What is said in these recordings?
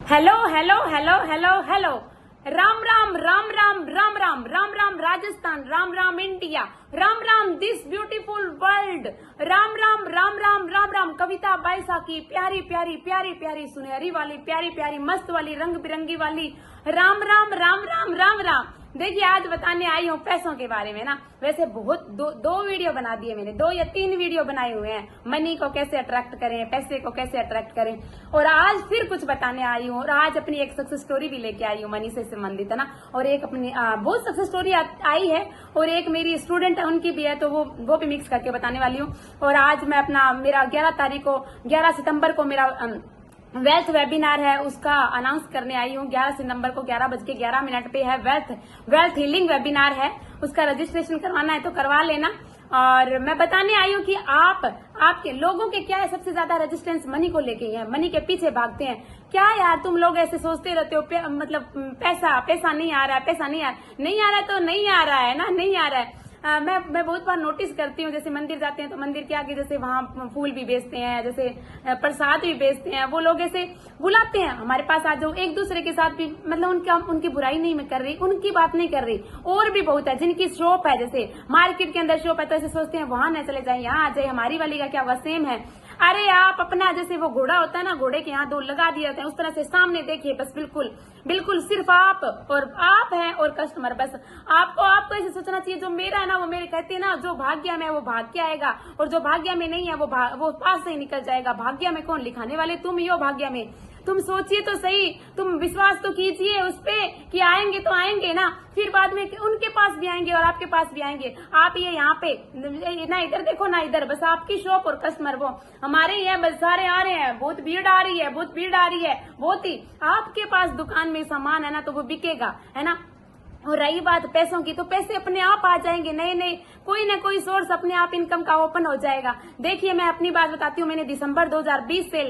Hello hello hello hello hello. Ram Ram Ram Ram Ram Ram Ram Ram Rajasthan, Ram Ram India, Ram Ram this beautiful world, Ram Ram Ram Ram Ram Ram. Kavita Baisa की प्यारी प्यारी प्यारी प्यारी सुनहरी वाली प्यारी प्यारी मस्त वाली रंग बिरंगी वाली राम राम राम राम राम राम। देखिए आज बताने आई हूँ पैसों के बारे में ना। वैसे बहुत दो वीडियो बना दिए मैंने, 2 या 3 वीडियो बनाए हुए हैं, मनी को कैसे अट्रैक्ट करें, पैसे को कैसे अट्रैक्ट करें। और आज फिर कुछ बताने आई हूँ और आज अपनी एक सक्सेस स्टोरी भी लेके आई हूँ मनी से संबंधित है ना। और एक अपनी बहुत सक्सेस स्टोरी आई है और एक मेरी स्टूडेंट है उनकी भी है, तो वो भी मिक्स करके बताने वाली हूँ। और आज मैं अपना मेरा 11 सितंबर को मेरा वेल्थ वेबिनार है, उसका अनाउंस करने आई हूँ। 11 सितंबर को 11:11 पे है वेल्थ हीलिंग वेबिनार है, उसका रजिस्ट्रेशन करवाना है तो करवा लेना। और मैं बताने आई हूँ कि आपके लोगों के क्या है सबसे ज्यादा रेजिस्टेंस मनी को लेके है, मनी के पीछे भागते हैं। क्या यार तुम लोग ऐसे सोचते रहते हो मतलब पैसा नहीं आ रहा है, पैसा नहीं आ रहा है तो नहीं आ रहा है ना, नहीं आ रहा है। मैं बहुत बार नोटिस करती हूँ, जैसे मंदिर जाते हैं तो मंदिर के आगे जैसे वहाँ फूल भी बेचते हैं, जैसे प्रसाद भी बेचते हैं, वो लोग ऐसे बुलाते हैं हमारे पास आ जाओ। एक दूसरे के साथ भी मतलब उनकी बुराई नहीं मैं कर रही, उनकी बात नहीं कर रही। और भी बहुत है जिनकी शॉप है, जैसे मार्केट के अंदर शॉप है तो ऐसे सोचते हैं वहां न चले जाए, यहाँ आ जाए, हमारी वाली का क्या वसेम है। अरे आप अपना जैसे वो घोड़ा होता है ना, घोड़े के यहाँ 2 लगा दिए होते हैं, उस तरह से सामने देखिए बस, बिल्कुल बिल्कुल सिर्फ आप हैं और कस्टमर। बस आपको ऐसे सोचना चाहिए जो मेरा है ना वो मेरे, कहते हैं ना जो भाग्य में है वो भाग्य आएगा और जो भाग्य में नहीं है वो पास से ही निकल जाएगा। भाग्य में कौन लिखाने वाले, तुम ही हो भाग्य में। तुम सोचिए तो सही, तुम विश्वास तो कीजिए उस पे कि आएंगे तो आएंगे ना, फिर बाद में उनके पास भी आएंगे और आपके पास भी आएंगे। आप ये यहाँ पे ना इधर देखो ना इधर, बस आपकी शॉप और कस्टमर वो हमारे ही है, बस सारे आ रहे हैं, बहुत भीड़ आ रही है, बहुत ही। आपके पास दुकान में सामान है ना तो वो बिकेगा, है ना। और रही बात पैसों की, तो पैसे अपने आप आ जाएंगे, नए कोई ना कोई सोर्स अपने आप इनकम का ओपन हो जाएगा। देखिए मैं अपनी बात बताती हूँ, मैंने दिसंबर 2020 से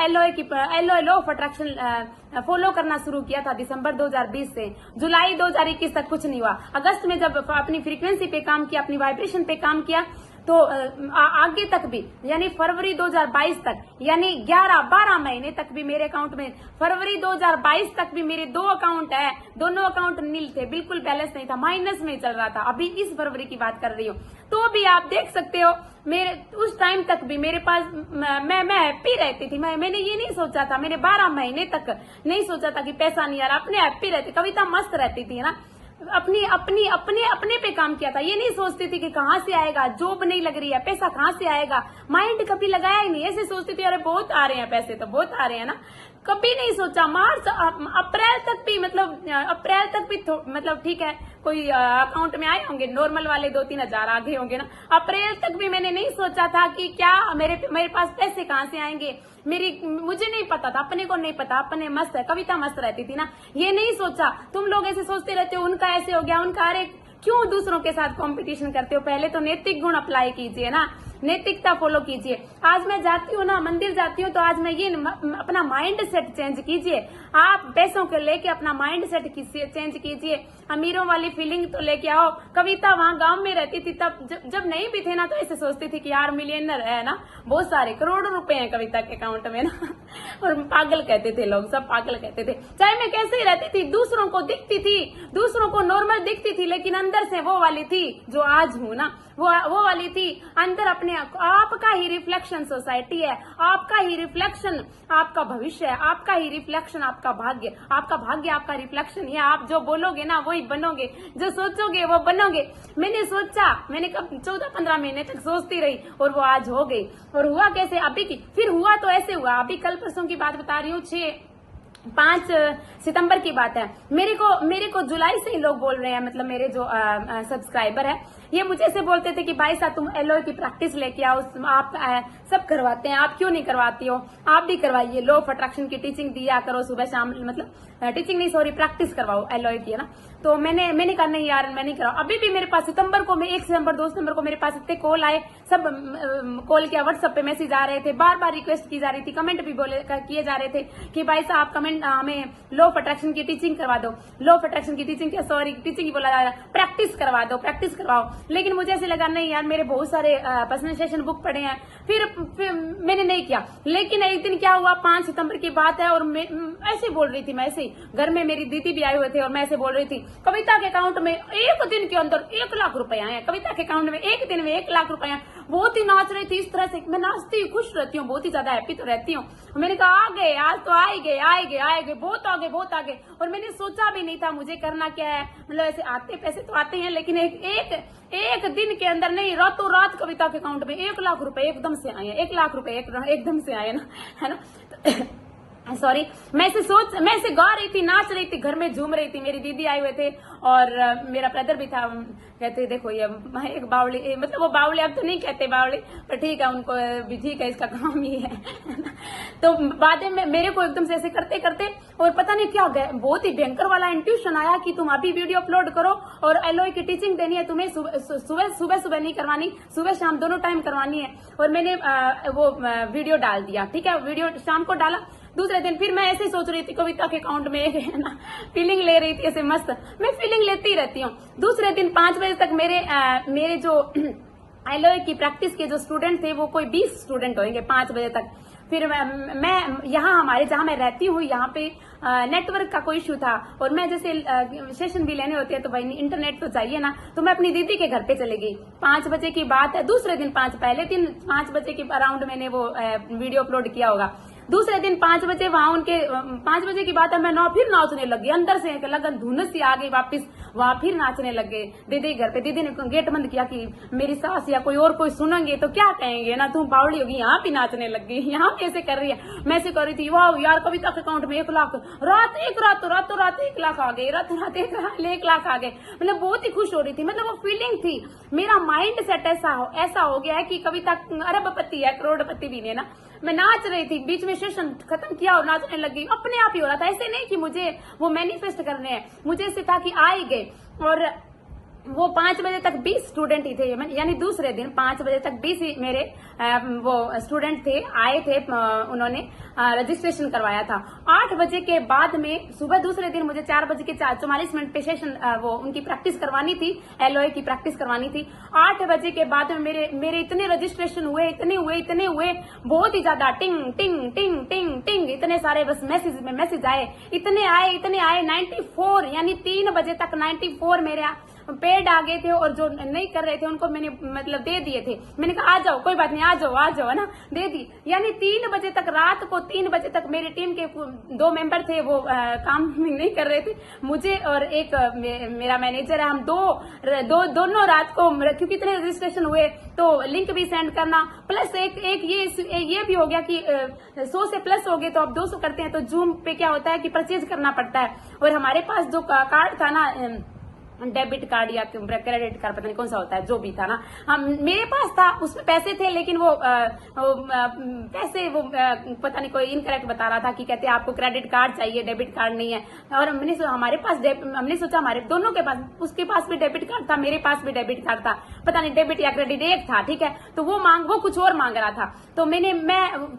LOA law of attraction follow करना शुरू किया था। दिसंबर 2020 से जुलाई 2021 तक कुछ नहीं हुआ। अगस्त में जब अपनी फ्रीक्वेंसी पे काम किया, अपनी वाइब्रेशन पे काम किया, तो आगे तक भी यानी फरवरी 2022 तक, यानी 11-12 महीने तक भी मेरे अकाउंट में, फरवरी 2022 तक भी मेरे 2 अकाउंट है, दोनों अकाउंट नील थे, बिल्कुल बैलेंस नहीं था, माइनस में चल रहा था। अभी इस फरवरी की बात कर रही हूँ, तो भी आप देख सकते हो मेरे उस टाइम तक भी मेरे पास मैं हैप्पी रहती थी। मैंने ये नहीं सोचा था, मैंने 12 महीने तक नहीं सोचा था कि पैसा नहीं आ रहा, अपने हैप्पी रहती, कविता मस्त रहती थी ना, अपने पे काम किया था। ये नहीं सोचती थी कि कहाँ से आएगा, जॉब नहीं लग रही है, पैसा कहाँ से आएगा, माइंड कभी लगाया ही नहीं। ऐसे सोचती थी अरे बहुत आ रहे हैं पैसे, तो बहुत आ रहे हैं ना, कभी नहीं सोचा। मार्च अप्रैल तक भी मतलब ठीक है, कोई अकाउंट में आए होंगे नॉर्मल वाले 2-3 हजार आ गए होंगे ना। अप्रैल तक भी मैंने नहीं सोचा था कि क्या मेरे पास पैसे कहाँ से आएंगे, मुझे नहीं पता था, अपने को नहीं पता, अपने मस्त है, कविता मस्त रहती थी ना, ये नहीं सोचा। तुम लोग ऐसे सोचते रहते हो उनका ऐसे हो गया, उनका, अरे क्यों दूसरों के साथ कंपटीशन करते हो। पहले तो नैतिक गुण अप्लाई कीजिए ना, नैतिकता फॉलो कीजिए। आज मैं जाती हूँ ना, मंदिर जाती हूँ, तो आज मैं ये अपना माइंड सेट चेंज कीजिए। आप पैसों को लेके अपना माइंड सेट चेंज कीजिए, अमीरों वाली फीलिंग तो लेके आओ। कविता वहां गांव में रहती थी तब जब नहीं भी थे ना, तो ऐसे सोचती थी कि यार मिलियनर है ना, बहुत सारे करोड़ों रुपए हैं कविता के अकाउंट में ना और पागल कहते थे लोग, सब पागल कहते थे। चाहे मैं कैसे ही रहती थी, दूसरों को दिखती थी, दूसरों को नॉर्मल दिखती थी, लेकिन अंदर से वो वाली थी जो आज हूं ना, वो वाली थी अंदर। अपने आपका ही रिफ्लेक्शन सोसाइटी है, आपका ही रिफ्लेक्शन आपका भविष्य है, आपका ही रिफ्लेक्शन आपका भाग्य, आपका रिफ्लेक्शन है। आप जो बोलोगे ना वही बनोगे, जो सोचोगे वो बनोगे। मैंने कब 14-15 महीने तक सोचती रही और वो आज हो गई। और हुआ कैसे, अभी की फिर हुआ तो ऐसे हुआ, अभी कल परसों की बात बता रही हूँ, 5 सितंबर की बात है। मेरे को जुलाई से ही लोग बोल रहे हैं, मतलब मेरे जो सब्सक्राइबर है, ये मुझे से बोलते थे कि भाई साहब तुम एलओए की प्रैक्टिस लेके आओ, आप सब करवाते हैं, आप क्यों नहीं करवाती हो, आप भी करवाइए, लॉ ऑफ अट्रैक्शन की टीचिंग दिया करो सुबह शाम, मतलब टीचिंग नहीं सॉरी प्रैक्टिस करवाओ एलओए की, है ना। तो मैंने कहा नहीं यार मैं नहीं कराऊं। अभी भी मेरे पास सितंबर को, 1 सितंबर 2 सितंबर को मेरे पास इतने कॉल आए, सब कॉल किया, व्हाट्सएप पे मैसेज आ रहे थे, बार बार रिक्वेस्ट की जा रही थी, कमेंट भी किए जा रहे थे कि भाई साहब कमेंट हमें लॉ ऑफ अट्रैक्शन की टीचिंग करवा दो, लॉ ऑफ अट्रैक्शन की टीचिंग क्या, सॉरी टीचिंग ही बोला जा रहा है, प्रैक्टिस करवा दो, प्रैक्टिस करवाओ। लेकिन मुझे ऐसे लगा नहीं यार, मेरे बहुत सारे पर्सनलाइजेशन बुक पढ़े हैं, फिर मैंने नहीं किया। लेकिन एक दिन क्या हुआ, 5 सितंबर की बात है, और मैं ऐसे बोल रही थी, मैं ऐसे ही घर में मेरी दीदी भी आए हुए थे और मैं ऐसे बोल रही थी, कविता के अकाउंट में एक दिन के अंदर 1 लाख रुपए आए, कविता के अकाउंट में एक दिन में 1 लाख रुपए आए। बहुत ही नाच रही थी इस तरह से, मैं नाचती हूँ, खुश रहती हूँ, बहुत ही ज्यादा हैप्पी तो रहती हूँ। मैंने कहा आ गए, आज तो आए गए, बहुत आगे, बहुत आगे। और मैंने सोचा भी नहीं था मुझे करना क्या है, मतलब ऐसे आते पैसे तो आते हैं, लेकिन एक दिन के अंदर नहीं, रातों रात कविता के अकाउंट में 1 लाख रुपए एकदम से आए हैं, 1 लाख रुपए एकदम से आए ना, है ना। सॉरी, मैं ऐसे गा रही थी, नाच रही थी, घर में झूम रही थी, मेरी दीदी आए हुए थे और मेरा ब्रदर भी था। कहते देखो ये एक बावली, मतलब वो बावली अब तो नहीं कहते बावली, पर ठीक है, उनको भी ठीक है, इसका काम ही है। तो बाद में मेरे को एकदम से ऐसे करते करते, और पता नहीं क्या गया, बहुत ही भयंकर वाला इंट्यूशन आया कि तुम अभी वीडियो अपलोड करो और एलओए की टीचिंग देनी है तुम्हें, सुबह नहीं करवानी, सुबह शाम दोनों टाइम करवानी है। और मैंने वो वीडियो डाल दिया, ठीक है, वीडियो शाम को डाला। दूसरे दिन फिर मैं ऐसे सोच रही थी, कविता के अकाउंट में है ना, फीलिंग ले रही थी ऐसे मस्त, मैं फीलिंग लेती रहती हूँ। दूसरे दिन 5 बजे तक मेरे जो एलओए की प्रैक्टिस के जो स्टूडेंट थे, वो कोई 20 स्टूडेंट होंगे 5 बजे तक। फिर मैं यहाँ हमारे जहाँ मैं रहती हूँ, यहाँ पे नेटवर्क का कोई इशू था, और मैं जैसे सेशन भी लेने होते हैं तो भाई इंटरनेट तो चाहिए ना, तो मैं अपनी दीदी के घर पे चली गई। 5 बजे की बात है, दूसरे दिन पहले दिन 5 बजे के अराउंड मैंने वो वीडियो अपलोड किया होगा। दूसरे दिन 5 बजे वहां उनके 5 बजे की बात है, मैं फिर नाचने लग गई, अंदर से लगन धुन सी आ गई वापस, वहां फिर नाचने लग गए दीदी घर पे। दीदी ने गेट बंद किया कि मेरी सास या कोई और कोई सुनेंगे तो क्या कहेंगे ना, तुम बावड़ी होगी, यहाँ भी नाचने लग गई, यहाँ भी ऐसे कर रही है। मैं ऐसे कर रही थी, वाह यार कविता के अकाउंट में 1 लाख, रातों रात 1 लाख आ गए, रातों रात 1 लाख आ गए। मतलब बहुत ही खुश हो रही थी, मतलब वो फीलिंग थी। मेरा माइंड सेट ऐसा हो गया है कि कविता अरबपति है, करोड़पति भी नहीं ना। मैं नाच रही थी, बीच में सेशन खत्म किया और नाचने लग गई, अपने आप ही हो रहा था। ऐसे नहीं कि मुझे वो मैनिफेस्ट करने हैं, मुझे ऐसे था कि आ ही गए। और वो 5 बजे तक 20 स्टूडेंट ही थे, यानी दूसरे दिन 5 बजे तक 20 ही मेरे वो स्टूडेंट थे, आए थे, उन्होंने रजिस्ट्रेशन करवाया था। 8 बजे के बाद में सुबह दूसरे दिन मुझे 4 बजे के 44 मिनट पे सेशन वो उनकी प्रैक्टिस करवानी थी, एलओए की प्रैक्टिस करवानी थी। 8 बजे के बाद में मेरे इतने रजिस्ट्रेशन हुए, इतने हुए, बहुत ही ज्यादा, टिंग टिंग टिंग टिंग टिंग, इतने सारे बस मैसेज आए, इतने आए 94, यानी 3 बजे तक 94 मेरे पेड आ गए थे, और जो नहीं कर रहे थे उनको मैंने मतलब दे दिए थे। मैंने कहा आ जाओ, कोई बात नहीं, आ जाओ, है ना, दे दी। यानी 3 बजे तक, रात को 3 बजे तक मेरी टीम के 2 मेंबर थे, वो काम नहीं कर रहे थे, मुझे और एक मेरा मैनेजर है, हम दोनों रात को, क्योंकि इतने रजिस्ट्रेशन हुए तो लिंक भी सेंड करना, प्लस एक ये भी हो गया कि 100 से प्लस हो गए तो अब 200 करते हैं, तो जूम पे क्या होता है कि परचेज करना पड़ता है। और हमारे पास जो कार्ड था ना, डेबिट कार्ड या क्रेडिट कार्ड, पता नहीं कौन सा होता है, जो भी था ना, हम मेरे पास था, उसमें पैसे थे, लेकिन वो पैसे पता नहीं कोई इनकरेक्ट बता रहा था कि कहते आपको क्रेडिट कार्ड चाहिए, डेबिट कार्ड नहीं है। और हमने सोचा हमारे दोनों के पास, उसके पास भी डेबिट कार्ड था, मेरे पास भी डेबिट कार्ड था, पता नहीं डेबिट या क्रेडिट एक था, ठीक है। तो वो कुछ और मांग रहा था, तो मैं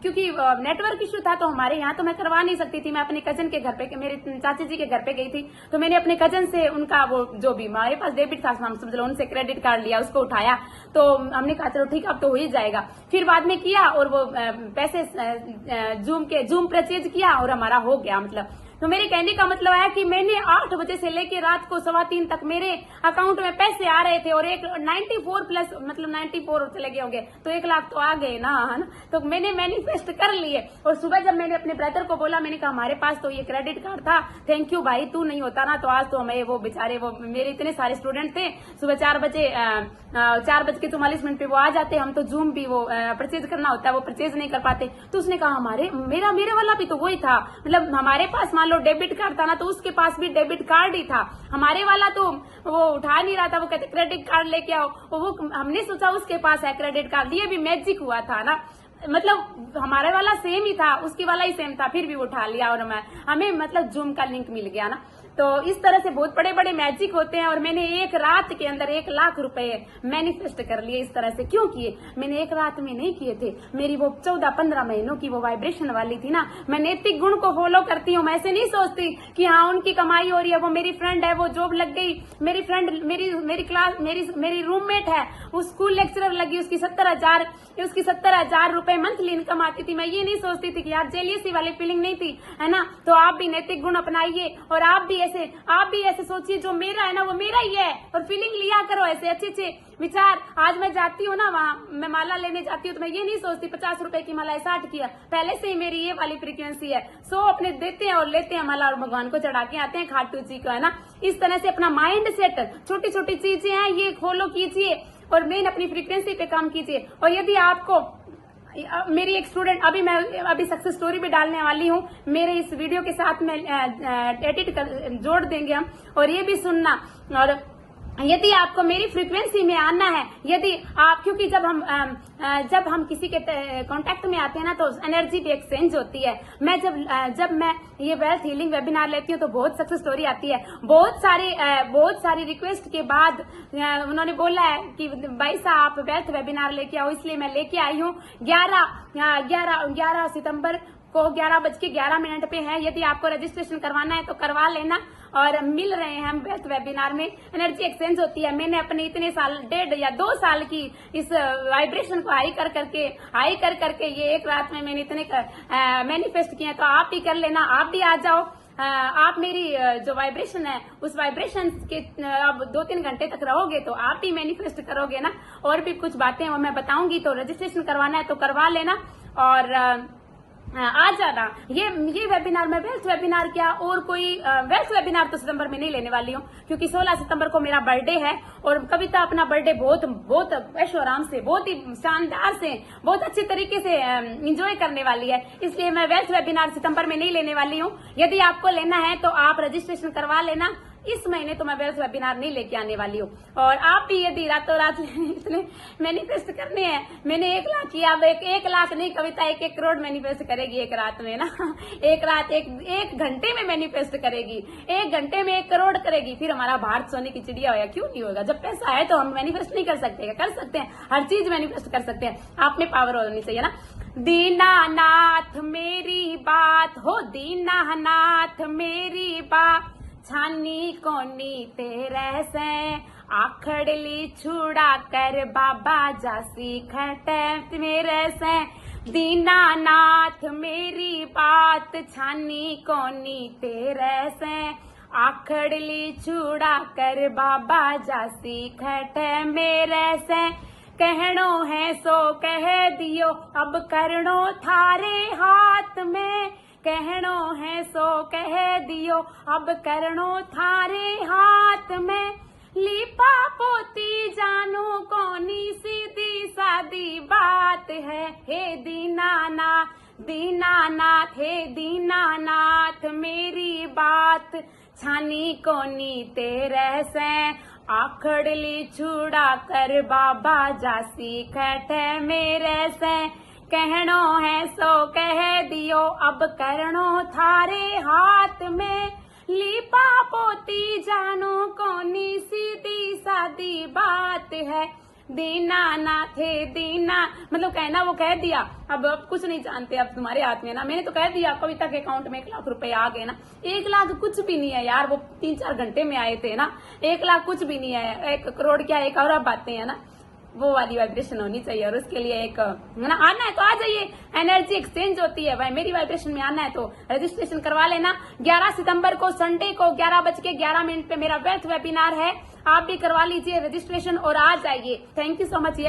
क्योंकि नेटवर्क इश्यू था तो हमारे यहाँ तो मैं करवा नहीं सकती थी। मैं अपने कजन के घर पे, मेरे चाची जी के घर पे गई थी, तो मैंने अपने कजन से उनका वो जो भी हमारे पास डेबिट था, समझ लो, उनसे क्रेडिट कार्ड लिया, उसको उठाया, तो हमने कहा चलो ठीक है अब तो हो ही जाएगा। फिर बाद में किया और वो पैसे जूम परचेज किया और हमारा हो गया। मतलब तो मेरे कहने का मतलब है कि मैंने 8 बजे से लेके रात को 3:15 तक मेरे अकाउंट में पैसे आ रहे थे, और एक 94 प्लस, मतलब 94 चले गए होंगे, तो 1 लाख तो आ गए ना, है ना। तो मैंने मैनिफेस्ट कर लिए। और सुबह जब मैंने अपने ब्रदर को बोला, मैंने कहा हमारे पास तो ये क्रेडिट कार्ड था, थैंक यू भाई, तू नहीं होता ना तो आज तो हमें वो बेचारे, वो मेरे इतने सारे स्टूडेंट थे, सुबह 4 बजे 4:44 पे वो आ जाते, हम तो जूम भी वो परचेज करना होता है, वो परचेज नहीं कर पाते। तो उसने कहा मेरे वाला भी तो वही था, मतलब हमारे पास लो डेबिट कार्ड था ना, तो उसके पास भी डेबिट कार्ड ही था, हमारे वाला तो वो उठा नहीं रहा था, वो कहते क्रेडिट कार्ड लेके आओ। वो हमने सोचा उसके पास है क्रेडिट कार्ड, ये भी मैजिक हुआ था ना, मतलब हमारे वाला सेम ही था, उसके वाला ही सेम था, फिर भी वो उठा लिया और हमें मतलब जूम का लिंक मिल गया ना। तो इस तरह से बहुत बड़े बड़े मैजिक होते हैं और मैंने एक रात के अंदर 1 लाख रुपए मैनिफेस्ट कर लिए। इस तरह से क्यों किए? मैंने एक रात में नहीं किए थे, मेरी वो 14-15 महीनों की वो वाइब्रेशन वाली थी ना। मैं नैतिक गुण को फॉलो करती हूँ, मैं ऐसे नहीं सोचती कि हाँ उनकी कमाई हो रही है, वो मेरी फ्रेंड है, वो जॉब लग गई, मेरी फ्रेंड मेरी क्लास मेरी रूममेट है, वो स्कूल लेक्चरर लगी, उसकी 70,000 रुपए मंथली इनकम आती थी। मैं ये नहीं सोचती थी कि यार जेलियसी वाली फीलिंग नहीं थी, है ना। तो आप भी नैतिक गुण अपनाइए और आप भी ऐसे सोचिए जो मेरा है ना वो मेरा ही है, और फीलिंग लिया करो ऐसे अच्छे विचार। आज मैं जाती हूँ ना, वहाँ मैं माला लेने जाती हूँ तो मैं ये नहीं सोचती 50 रुपए की माला है 60 की है, पहले से ही मेरी ये वाली फ्रीक्वेंसी है। सो अपने देते हैं और लेते हैं माला और भगवान को चढ़ा के आते हैं खाटू जी को, है ना। इस तरह से अपना माइंड सेट, छोटी छोटी चीजें हैं ये फॉलो कीजिए और मेन अपनी फ्रीक्वेंसी पे काम कीजिए। और यदि आपको मेरी एक स्टूडेंट, अभी सक्सेस स्टोरी भी डालने वाली हूँ, मेरे इस वीडियो के साथ में एडिट कर जोड़ देंगे हम, और ये भी सुनना। और यदि आपको मेरी फ्रीक्वेंसी में आना है, यदि आप, क्योंकि जब हम किसी के कांटेक्ट में आते हैं ना तो एनर्जी भी एक्सचेंज होती है। जब मैं ये वेल्थ हीलिंग वेबिनार लेती हूँ तो बहुत सक्सेस स्टोरी आती है। बहुत सारी रिक्वेस्ट के बाद उन्होंने बोला है कि भाई साहब आप वेल्थ वेबिनार लेके आओ, इसलिए मैं लेके आई हूँ। 11 सितंबर को 11:11 पे है। यदि आपको रजिस्ट्रेशन करवाना है तो करवा लेना। और मिल रहे हैं हम वेल्थ वेबिनार में, एनर्जी एक्सचेंज होती है। मैंने अपने इतने साल, 1.5 या 2 साल की इस वाइब्रेशन को हाई कर करके ये एक रात में मैंने इतने मैनिफेस्ट किए। तो आप भी कर लेना, आप भी आ जाओ। आप मेरी जो वाइब्रेशन है उस वाइब्रेशन के अब 2-3 घंटे तक रहोगे तो आप भी मैनिफेस्ट करोगे ना। और भी कुछ बातें वो मैं बताऊंगी, तो रजिस्ट्रेशन करवाना है तो करवा लेना और आ जाना। ये वेबिनार में वेल्थ वेबिनार क्या और कोई वेल्थ वेबिनार तो सितंबर में नहीं लेने वाली हूँ, क्योंकि 16 सितंबर को मेरा बर्थडे है और कविता अपना बर्थडे बहुत ऐशो आराम से, बहुत ही शानदार से, बहुत अच्छे तरीके से एंजॉय करने वाली है। इसलिए मैं वेल्थ वेबिनार सितंबर में नहीं लेने वाली हूँ। यदि आपको लेना है तो आप रजिस्ट्रेशन करवा लेना। इस महीने तो मैं वेल्थ वेबिनार नहीं लेके आने वाली हूँ। और आप भी यदि रातों रात इतने मैनिफेस्ट करने हैं, मैंने 1 लाख किया, अब 1 लाख नहीं, कविता 1 करोड़ मैनिफेस्ट करेगी एक रात में ना। एक घंटे में मैनिफेस्ट करेगी, 1 घंटे में 1 करोड़ करेगी। फिर हमारा भारत सोने की चिड़िया होगा, क्यों नहीं होगा? जब पैसा है तो हम मैनिफेस्ट नहीं कर सकते? कर सकते हैं, हर चीज मैनिफेस्ट कर सकते हैं। आप में पावर होनी चाहिए ना। दीनानाथ मेरी बात हो, दीनानाथ मेरी बात, छानी कोनी तेरे से आखड़ली छुड़ा कर बाबा जासी खटे मेरे से। दीनानाथ मेरी बात, छानी कोनी तेरे से आखड़ली छुड़ा कर बाबा जासी खटे मेरे से। कहनो है सो कह दियो, अब करनो थारे हाथ में, कहनो है सो कह दियो, अब करनो थारे हाथ में। लिपा पोती जानो कोनी सीधी सादी बात है। हे दीनानाथ दीनानाथ, हे दीनानाथ मेरी बात, छानी कोनी तेरे से आखड़ली छुड़ा कर बाबा जासी खटे मेरे से। कहनो है सो कह दियो, अब करनो थारे हाथ में। लिपा पोती जानो कोनी सीधी सादी बात है। दीनानाथ है दीना, मतलब कहना वो कह दिया, अब कुछ नहीं जानते, अब तुम्हारे हाथ में ना। मैंने तो कह दिया कविता के अकाउंट में 1 लाख रुपए आ गए ना। 1 लाख कुछ भी नहीं है यार, वो 3-4 घंटे में आए थे ना। 1 लाख कुछ भी नहीं है, 1 करोड़ क्या, एक और बातें है ना। वो वाली वाइब्रेशन होनी चाहिए और उसके लिए एक ना आना है तो आ जाइए। एनर्जी एक्सचेंज होती है भाई, मेरी वाइब्रेशन में आना है तो रजिस्ट्रेशन करवा लेना। 11 सितंबर को संडे को 11:11 पे मेरा वेल्थ वेबिनार है, आप भी करवा लीजिए रजिस्ट्रेशन और आ जाइए। Thank you so much.